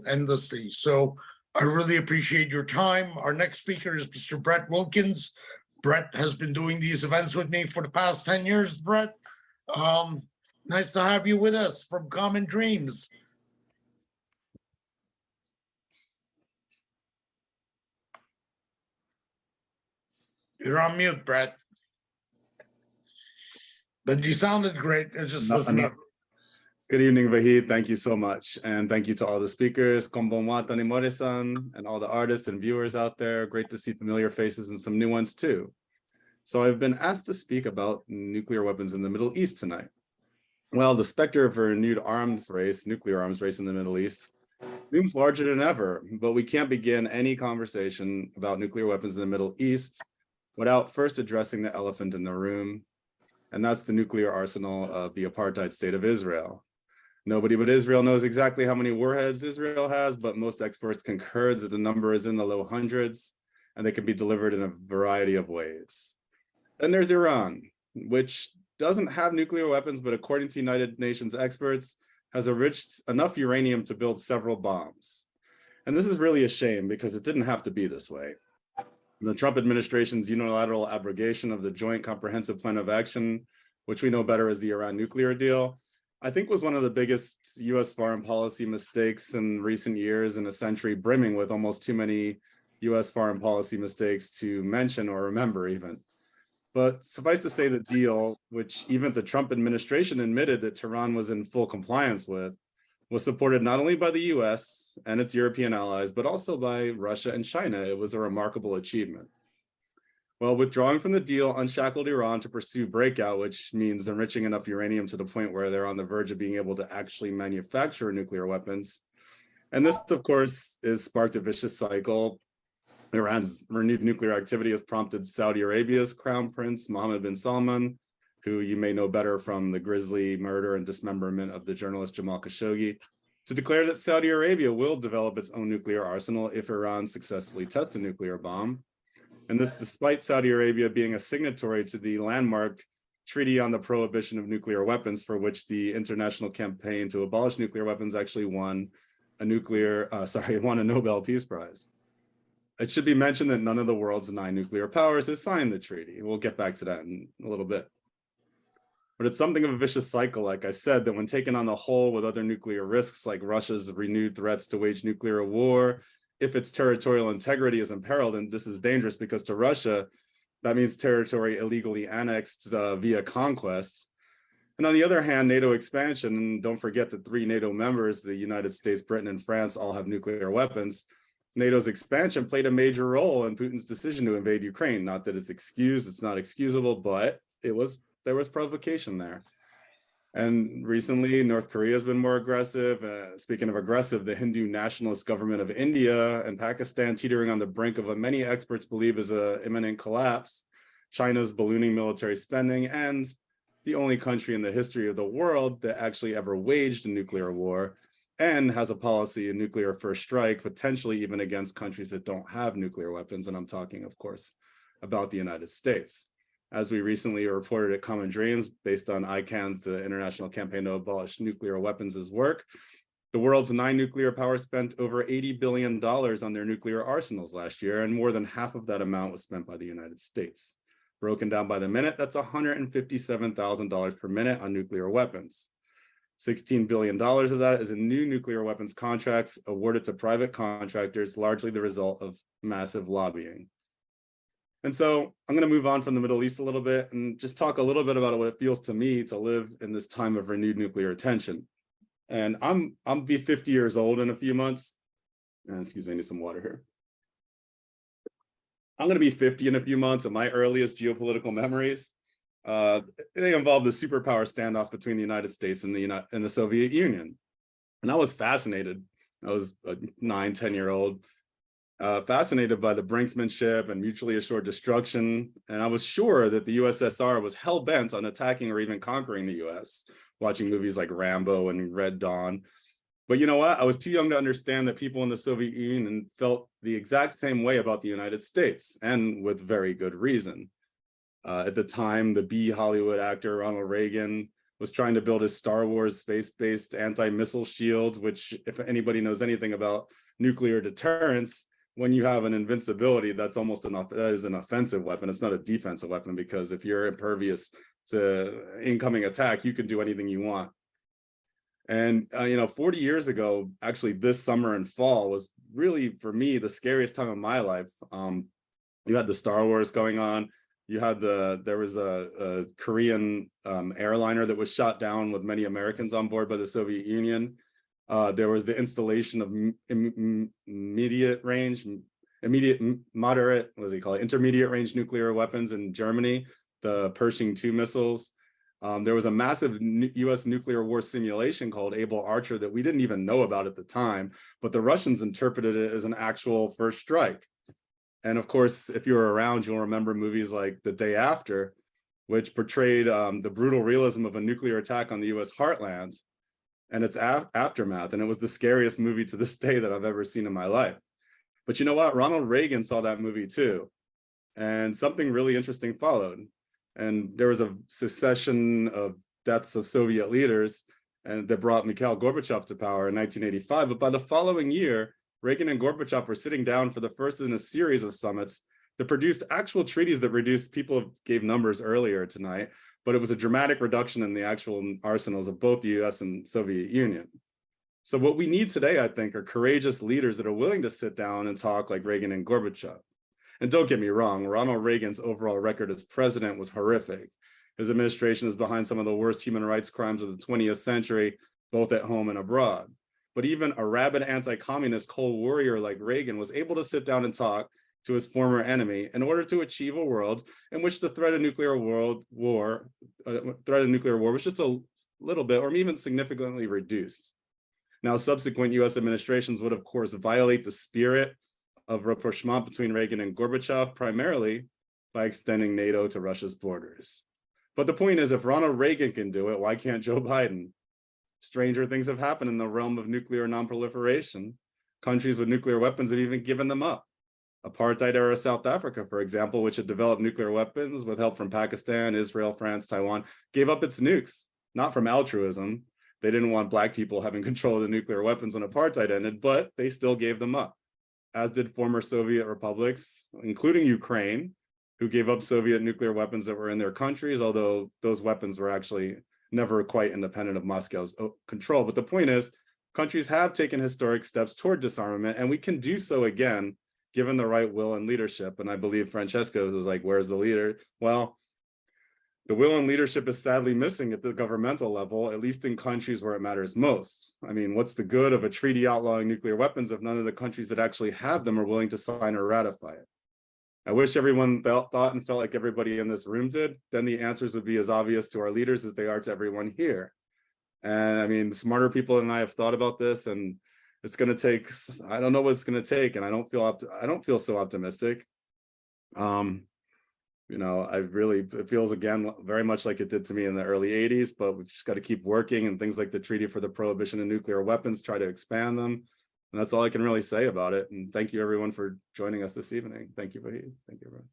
endlessly. So I really appreciate your time. Our next speaker is Mr. Brett Wilkins. Brett has been doing these events with me for the past 10 years, Brett. Nice to have you with us from Common Dreams. You're on mute, Brett. But you sounded great. It just was me. Good evening, Vahid. Thank you so much. And thank you to all the speakers, Konbanwa Tanimori-san, and all the artists and viewers out there. Great to see familiar faces and some new ones too. So I've been asked to speak about nuclear weapons in the Middle East tonight. Well, the specter of a renewed arms race, nuclear arms race in the Middle East, looms larger than ever, but we can't begin any conversation about nuclear weapons in the Middle East without first addressing the elephant in the room, and that's the nuclear arsenal of the apartheid state of Israel. Nobody but Israel knows exactly how many warheads Israel has, but most experts concur that the number is in the low hundreds, and they can be delivered in a variety of ways. Then there's Iran, which doesn't have nuclear weapons, but according to United Nations experts, has enriched enough uranium to build several bombs. And this is really a shame because it didn't have to be this way. The Trump administration's unilateral abrogation of the Joint Comprehensive Plan of Action, which we know better as the Iran nuclear deal, I think was one of the biggest US foreign policy mistakes in recent years in a century, brimming with almost too many US foreign policy mistakes to mention or remember even. But suffice to say, the deal, which even the Trump administration admitted that Tehran was in full compliance with, was supported not only by the US and its European allies, but also by Russia and China. It was a remarkable achievement. Well, withdrawing from the deal unshackled Iran to pursue breakout, which means enriching enough uranium to the point where they're on the verge of being able to actually manufacture nuclear weapons. And this, of course, is sparked a vicious cycle. Iran's renewed nuclear activity has prompted Saudi Arabia's Crown Prince, Mohammed bin Salman, who you may know better from the grisly murder and dismemberment of the journalist Jamal Khashoggi, to declare that Saudi Arabia will develop its own nuclear arsenal if Iran successfully tests a nuclear bomb. And this despite Saudi Arabia being a signatory to the landmark Treaty on the Prohibition of Nuclear Weapons, for which the international campaign to abolish nuclear weapons actually won a Nobel Peace Prize. It should be mentioned that none of the world's 9 nuclear powers has signed the treaty. We'll get back to that in a little bit. But it's something of a vicious cycle, like I said, that when taken on the whole with other nuclear risks like Russia's renewed threats to wage nuclear war, if its territorial integrity is imperiled, and this is dangerous because to Russia, that means territory illegally annexed via conquests. And on the other hand, NATO expansion, and don't forget that 3 NATO members, the United States, Britain, and France, all have nuclear weapons. NATO's expansion played a major role in Putin's decision to invade Ukraine. Not that it's excused, it's not excusable, but there was provocation there. And recently, North Korea has been more aggressive. Speaking of aggressive, the Hindu nationalist government of India and Pakistan teetering on the brink of what many experts believe is an imminent collapse, China's ballooning military spending, and the only country in the history of the world that actually ever waged a nuclear war and has a policy, a nuclear first strike, potentially even against countries that don't have nuclear weapons. And I'm talking, of course, about the United States. As we recently reported at Common Dreams, based on ICANN's, the International Campaign to Abolish Nuclear Weapons' work, the world's 9 nuclear powers spent over $80 billion on their nuclear arsenals last year, and more than half of that amount was spent by the United States. Broken down by the minute, that's $157,000 per minute on nuclear weapons. $16 billion of that is in new nuclear weapons contracts awarded to private contractors, largely the result of massive lobbying. And so I'm going to move on from the Middle East a little bit and just talk a little bit about what it feels to me to live in this time of renewed nuclear tension. And I'll be 50 years old in a few months. Excuse me, I need some water here. I'm going to be 50 in a few months, and my earliest geopolitical memories, they involved the superpower standoff between the United States and the Soviet Union. And I was fascinated. I was a 9, 10-year-old, fascinated by the brinksmanship and mutually assured destruction. And I was sure that the USSR was hell-bent on attacking or even conquering the US, watching movies like Rambo and Red Dawn. But you know what? I was too young to understand that people in the Soviet Union felt the exact same way about the United States, and with very good reason. At the time, the B Hollywood actor Ronald Reagan was trying to build his Star Wars space-based anti-missile shield, which if anybody knows anything about nuclear deterrence, when you have an invincibility, that's almost that is an offensive weapon. It's not a defensive weapon, because if you're impervious to incoming attack, you can do anything you want. And, 40 years ago, actually this summer and fall was really, for me, the scariest time of my life. You had the Star Wars going on. You had there was a Korean airliner that was shot down with many Americans on board by the Soviet Union. There was the installation of intermediate range nuclear weapons in Germany, the Pershing II missiles. There was a massive US nuclear war simulation called Able Archer that we didn't even know about at the time, but the Russians interpreted it as an actual first strike. And of course, if you were around, you'll remember movies like The Day After, which portrayed the brutal realism of a nuclear attack on the US heartland and its aftermath. And it was the scariest movie to this day that I've ever seen in my life. But you know what? Ronald Reagan saw that movie too. And something really interesting followed. And there was a succession of deaths of Soviet leaders, and that brought Mikhail Gorbachev to power in 1985. But by the following year, Reagan and Gorbachev were sitting down for the first in a series of summits that produced actual treaties that reduced, people gave numbers earlier tonight, but it was a dramatic reduction in the actual arsenals of both the US and Soviet Union. So what we need today, I think, are courageous leaders that are willing to sit down and talk like Reagan and Gorbachev. And don't get me wrong, Ronald Reagan's overall record as president was horrific. His administration is behind some of the worst human rights crimes of the 20th century, both at home and abroad. But even a rabid anti-communist Cold Warrior like Reagan was able to sit down and talk to his former enemy in order to achieve a world in which the threat of nuclear war was just a little bit, or even significantly reduced. Now, subsequent US administrations would, of course, violate the spirit of rapprochement between Reagan and Gorbachev, primarily by extending NATO to Russia's borders. But the point is, if Ronald Reagan can do it, why can't Joe Biden? Stranger things have happened in the realm of nuclear nonproliferation. Countries with nuclear weapons have even given them up. Apartheid-era South Africa, for example, which had developed nuclear weapons with help from Pakistan, Israel, France, Taiwan, gave up its nukes, not from altruism. They didn't want Black people having control of the nuclear weapons when apartheid ended, but they still gave them up, as did former Soviet republics, including Ukraine, who gave up Soviet nuclear weapons that were in their countries, although those weapons were actually never quite independent of Moscow's control. But the point is, countries have taken historic steps toward disarmament, and we can do so again, given the right will and leadership. And I believe Francesco was like, where's the leader? Well, the will and leadership is sadly missing at the governmental level, at least in countries where it matters most. I mean, what's the good of a treaty outlawing nuclear weapons if none of the countries that actually have them are willing to sign or ratify it? I wish everyone thought and felt like everybody in this room did. Then the answers would be as obvious to our leaders as they are to everyone here. And I mean, smarter people than I have thought about this, and it's going to take, I don't know what it's going to take, and I don't feel so optimistic. It feels again very much like it did to me in the early 80s, but we've just got to keep working, and things like the Treaty for the Prohibition of Nuclear Weapons, try to expand them. And that's all I can really say about it. And thank you everyone for joining us this evening. Thank you, Vahid. Thank you, everyone.